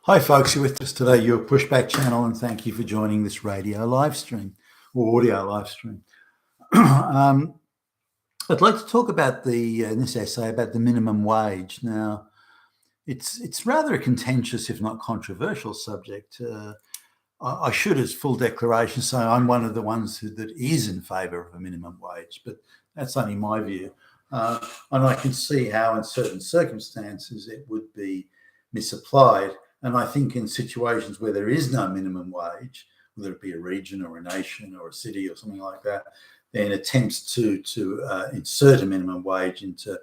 Hi, folks. You're with us today, your Pushback channel, and thank you for joining this radio live stream or audio live stream. I'd like to talk about in this essay about the minimum wage. Now, it's rather a contentious, if not controversial, subject. I should, as full declaration, say I'm one of the ones that is in favour of a minimum wage, but that's only my view. And I can see how, in certain circumstances, it would be misapplied. And I think in situations where there is no minimum wage, whether it be a region or a nation or a city or something like that, then attempts to insert a minimum wage into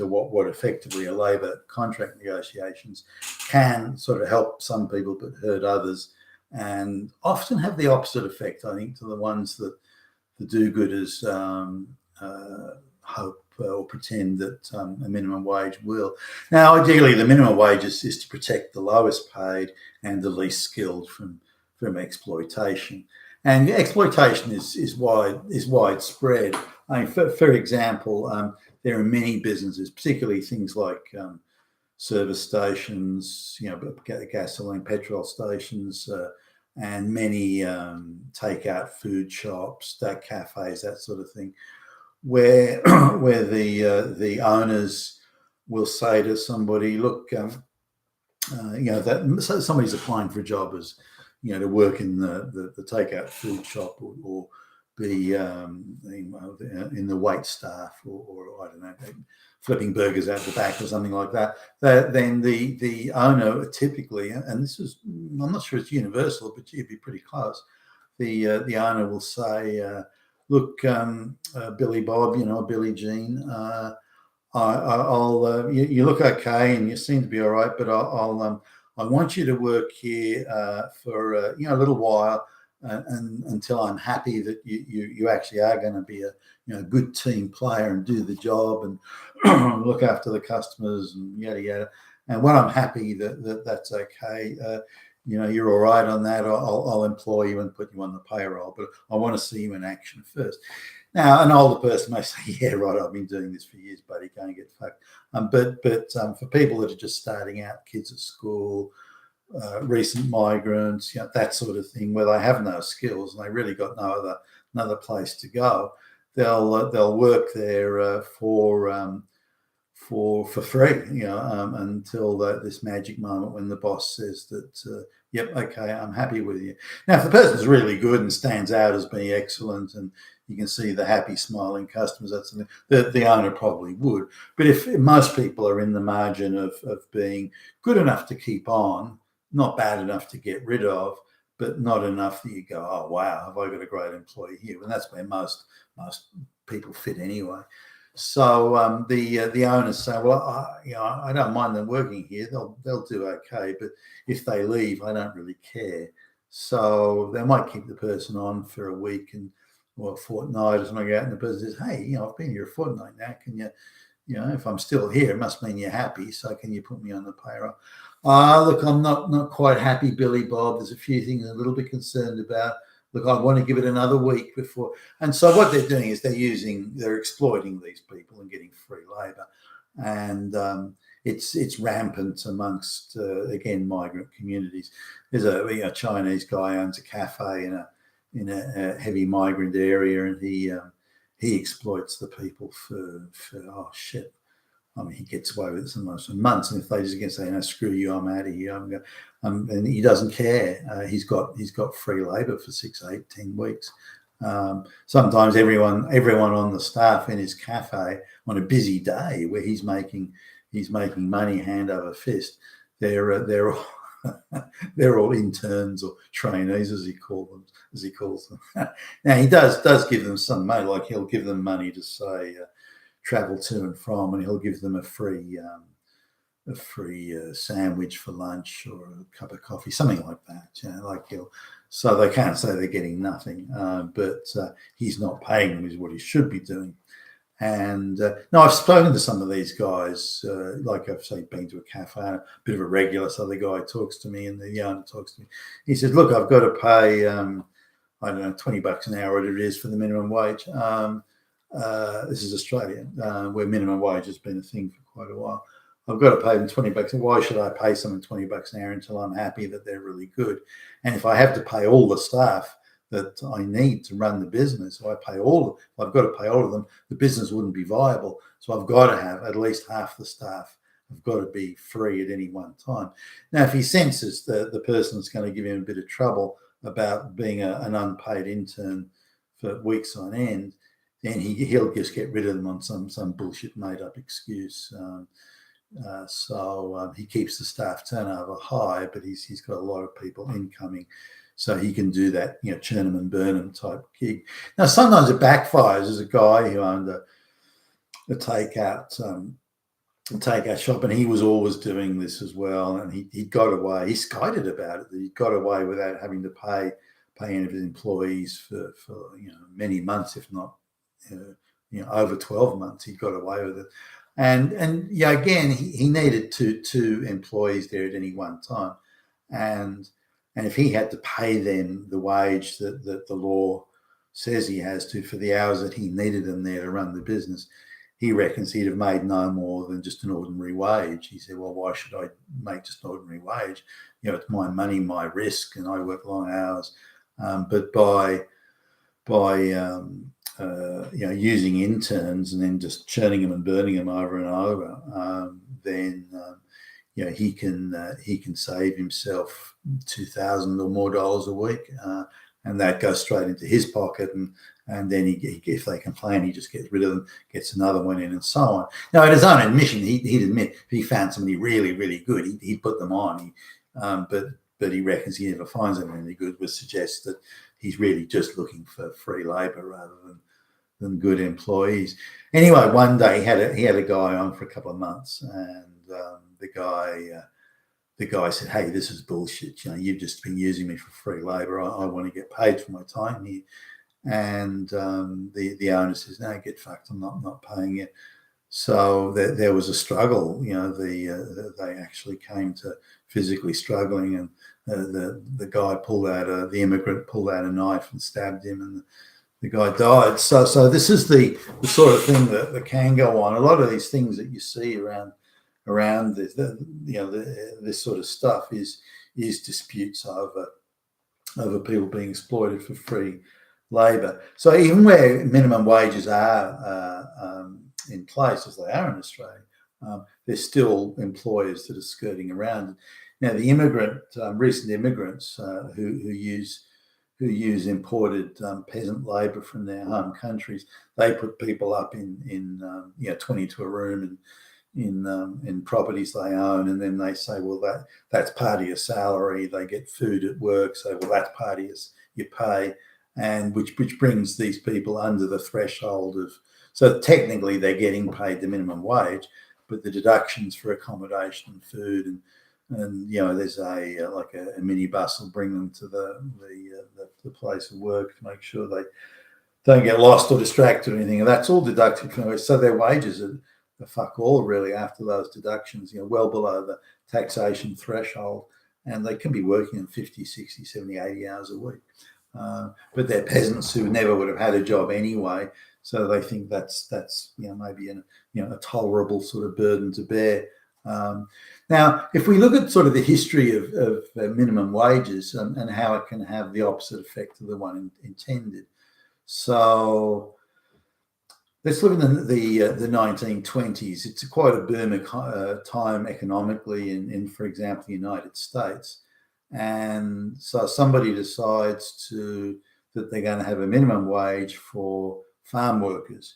what effectively are labour contract negotiations can sort of help some people but hurt others, and often have the opposite effect, I think, to the ones that the do-gooders hope or pretend that a minimum wage will. Now, ideally, the minimum wage is to protect the lowest paid and the least skilled from exploitation. And exploitation is widespread. I mean, for example, there are many businesses, particularly things like service stations, gasoline, petrol stations, and many takeout food shops, cafes, that sort of thing, where the owners will say to somebody, look, that so somebody's applying for a job as, to work in the takeout food shop or be in the wait staff or I don't know, flipping burgers out the back or something like that. Then the owner typically, and this is, I'm not sure it's universal, but it'd be pretty close. The owner will say, look, Billy Bob, Billy Jean, you look okay and you seem to be all right, but I want you to work here for a little while, and until I'm happy that you actually are going to be a good team player and do the job and look after the customers and yada yada. And when I'm happy that's okay, you're all right on that, I'll employ you and put you on the payroll. But I want to see you in action first. Now, an older person may say, yeah, right, I've been doing this for years, buddy, go and get fucked. But for people that are just starting out, kids at school, recent migrants, that sort of thing, where they have no skills and they really got no other place to go, they'll work there for free, until this magic moment when the boss says that, yep, okay, I'm happy with you. Now, if the person's really good and stands out as being excellent and you can see the happy, smiling customers, that's something the owner probably would. But if most people are in the margin of being good enough to keep on, not bad enough to get rid of, but not enough that you go, oh, wow, have I got a great employee here? And that's where most people fit anyway. So the owners say, well, I don't mind them working here. They'll do okay. But if they leave, I don't really care. So they might keep the person on for a week or a fortnight, as I go out and the person says, hey, I've been here a fortnight now. Can you, if I'm still here, it must mean you're happy. So can you put me on the payroll? Look, I'm not quite happy, Billy Bob. There's a few things I'm a little bit concerned about. Look, I want to give it another week before. And so what they're doing is they're exploiting these people and getting free labor. And it's rampant amongst, again, migrant communities. There's a Chinese guy owns a cafe in a heavy migrant area, and he exploits the people for oh shit. I mean, he gets away with it sometimes for months, and if they just get say, "No, screw you, I'm out of here," and he doesn't care. He's got free labour for 6, 8, 10 weeks. Sometimes everyone on the staff in his cafe on a busy day where he's making money hand over fist, they're all they're all interns or trainees, as he calls them. Now he does give them some money, like he'll give them money to say travel to and from, and he'll give them a free sandwich for lunch or a cup of coffee, something like that. So they can't say they're getting nothing, but he's not paying them is what he should be doing. And no, I've spoken to some of these guys, like I've been to a cafe, a bit of a regular. So the guy talks to me, and the owner talks to me. He says, "Look, I've got to pay, I don't know, $20 an hour, whatever it is, for the minimum wage." This is Australia, where minimum wage has been a thing for quite a while. I've got to pay them $20. Why should I pay someone $20 an hour until I'm happy that they're really good? And if I have to pay all the staff that I need to run the business, if I've got to pay all of them, the business wouldn't be viable. So I've got to have at least half the staff have got to be free at any one time. Now, if he senses that the person's going to give him a bit of trouble about being an unpaid intern for weeks on end, then he'll just get rid of them on some bullshit made up excuse. So he keeps the staff turnover high, but he's got a lot of people incoming, so he can do that, churn them and burn them type gig. Now, sometimes it backfires. There's a guy who owned a takeout shop, and he was always doing this as well. And he got away. He skited about it. That he got away without having to pay any of his employees for many months, if not over 12 months. He got away with it. And again, he needed two employees there at any one time, and if he had to pay them the wage that the law says he has to for the hours that he needed them there to run the business, he reckons he'd have made no more than just an ordinary wage. He said, well, why should I make just an ordinary wage? It's my money, my risk, and I work long hours. But by using interns and then just churning them and burning them over and over, then he can save himself $2,000 or more a week, and that goes straight into his pocket. And then if they complain, he just gets rid of them, gets another one in, and so on. Now, at his own admission, he'd admit if he found somebody really, really good, he'd put them on. But he reckons he never finds them any good, which suggests that he's really just looking for free labor rather than good employees. Anyway, one day he had a guy on for a couple of months, and the guy said, "Hey, this is bullshit. You've just been using me for free labor. I want to get paid for my time here." And the owner says, "No, get fucked. I'm not paying you." So there was a struggle. They actually came to physically struggling, and the guy the immigrant pulled out a knife and stabbed him, and the guy died. So this is the sort of thing that can go on. A lot of these things that you see around this, this sort of stuff is disputes over people being exploited for free labor. So even where minimum wages are in place, as they are in Australia, there's still employers that are skirting around. Now, the recent immigrants who use imported peasant labor from their home countries, they put people up in 20 to a room in properties they own, and then they say, well, that's part of your salary. They get food at work, so well, that's part of your pay, and which brings these people under the threshold of. So technically, they're getting paid the minimum wage, but the deductions for accommodation and food and there's a minibus will bring them to the place of work to make sure they don't get lost or distracted or anything, and that's all deducted from it. So their wages are fuck all really after those deductions, well below the taxation threshold, and they can be working in 50, 60, 70, 80 hours a week. But they're peasants who never would have had a job anyway, so they think that's maybe a tolerable sort of burden to bear. Now, if we look at sort of the history of minimum wages and how it can have the opposite effect of the one intended. So let's look at the 1920s. It's quite a boom time economically in, for example, the United States. And so somebody decides that they're going to have a minimum wage for farm workers.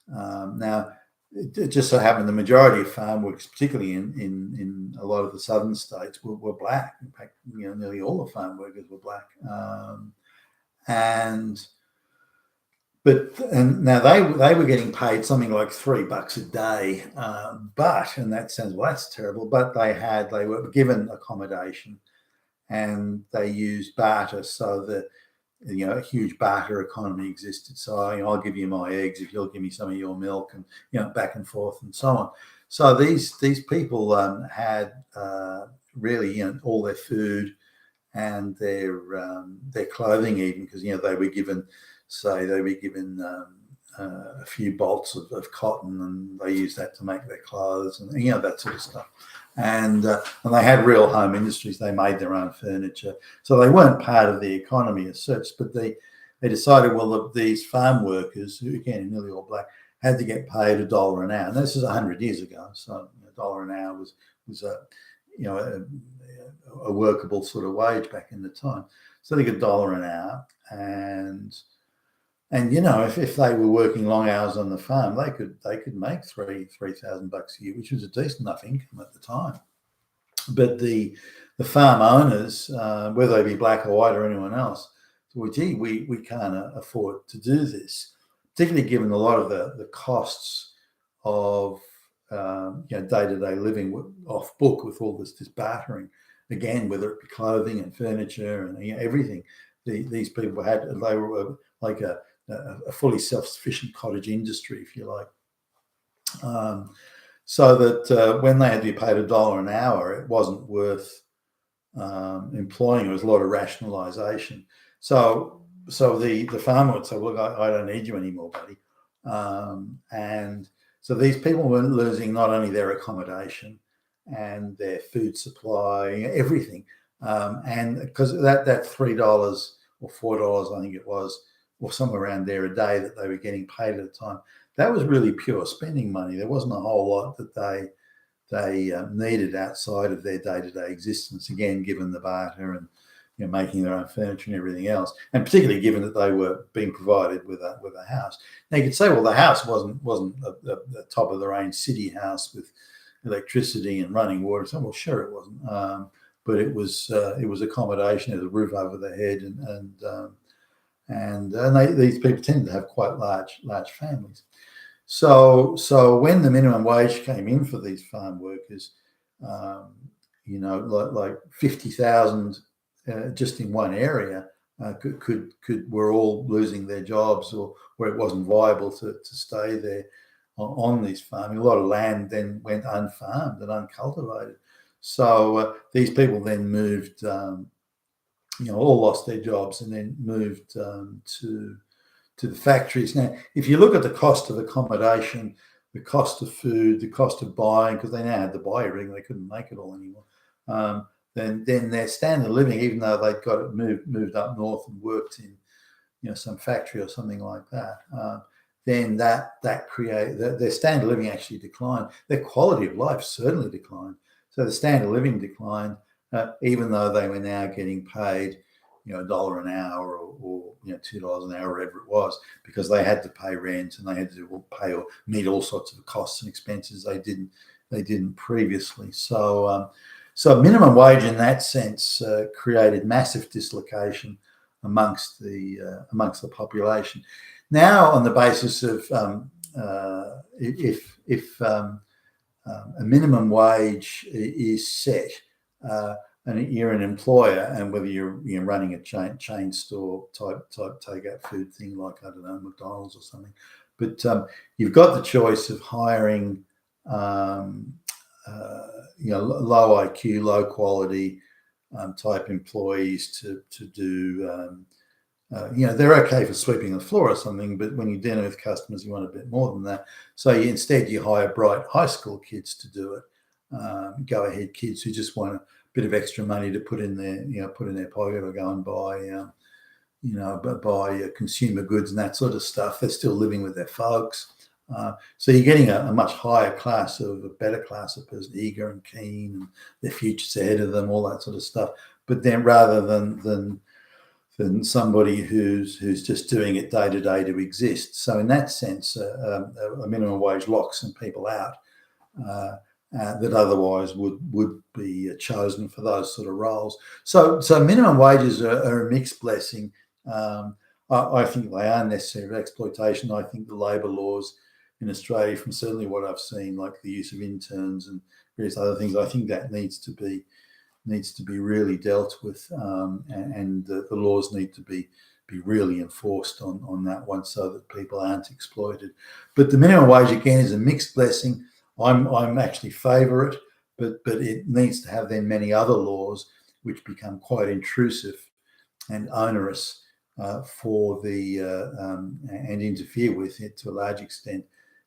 Now, it just so happened the majority of farm workers, particularly in a lot of the southern states, were black. In fact, nearly all the farm workers were black. And now they were getting paid something like $3 a day. And that sounds, well, that's terrible. But they were given accommodation, and they used barter, so that a huge barter economy existed. So I'll give you my eggs if you'll give me some of your milk, and back and forth and so on. So these people had really all their food and their clothing, even, because they were given a few bolts of cotton, and they used that to make their clothes, and that sort of stuff. And they had real home industries. They made their own furniture, so they weren't part of the economy as such. But they decided, well, these farm workers, who again nearly all black, had to get paid $1 an hour. And this is 100 years ago, so $1 an hour was a workable sort of wage back in the time. So they got $1 an hour, and if they were working long hours on the farm, they could make $3,000 a year, which was a decent enough income at the time. But the farm owners, whether they be black or white or anyone else, well, gee, we can't afford to do this, particularly given a lot of the costs of day-to-day living off book with all this bartering. Again, whether it be clothing and furniture and everything, these people they were like a fully self-sufficient cottage industry, if you like. So that when they had to be paid $1 an hour, it wasn't worth employing. There was a lot of rationalisation. So the farmer would say, "Well, look, I don't need you anymore, buddy." And so these people were losing not only their accommodation and their food supply, everything, and because that $3 or $4, I think it was, or somewhere around there a day that they were getting paid at the time, that was really pure spending money. There wasn't a whole lot that they needed outside of their day-to-day existence. Again, given the barter and making their own furniture and everything else, and particularly given that they were being provided with a house. Now you could say, well, the house wasn't the top of the range city house with electricity and running water. So, well, sure it wasn't, but it was accommodation. There was a roof over their head, and these people tended to have quite large families. So when the minimum wage came in for these farm workers, like 50,000 just in one area were all losing their jobs, or where it wasn't viable to stay there on this farming. A lot of land then went unfarmed and uncultivated. So these people then moved, all lost their jobs and then moved to the factories. Now, if you look at the cost of accommodation, the cost of food, the cost of buying, because they now had to buy everything, they couldn't make it all anymore. Then their standard of living, even though they'd got it moved up north and worked in, some factory or something like that, then that created their standard of living actually declined. Their quality of life certainly declined. So the standard of living declined, even though they were now getting paid, $1 an hour or $2 an hour, whatever it was, because they had to pay rent and they had to pay or meet all sorts of costs and expenses they didn't previously. So minimum wage in that sense created massive dislocation amongst the population. Now, on the basis of if a minimum wage is set, and you're an employer, and whether you're running a chain store type takeout food thing like, I don't know, McDonald's or something, but you've got the choice of hiring low IQ, low quality type employees to do. They're okay for sweeping the floor or something, but when you're dealing with customers, you want a bit more than that. So instead you hire bright high school kids to do it. Go ahead kids who just want a bit of extra money to put in their pocket, or go and buy consumer goods and that sort of stuff. They're still living with their folks. So you're getting a much higher class a better class of person, eager and keen, and their future's ahead of them, all that sort of stuff. But then rather than somebody who's just doing it day to day to exist. So in that sense, a minimum wage locks some people out that otherwise would be chosen for those sort of roles. So minimum wages are a mixed blessing. I think they are necessary exploitation. I think the labour laws in Australia, from certainly what I've seen, like the use of interns and various other things, I think that needs to be really dealt with, and the laws need to be really enforced on that one, so that people aren't exploited. But the minimum wage again is a mixed blessing. I'm actually favour it, but it needs to have then many other laws which become quite intrusive and onerous for the and interfere with it to a large extent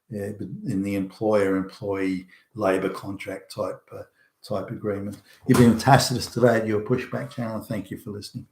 in the employer-employee labour contract type agreement. You've been Tacitus today at your Pushback channel. Thank you for listening.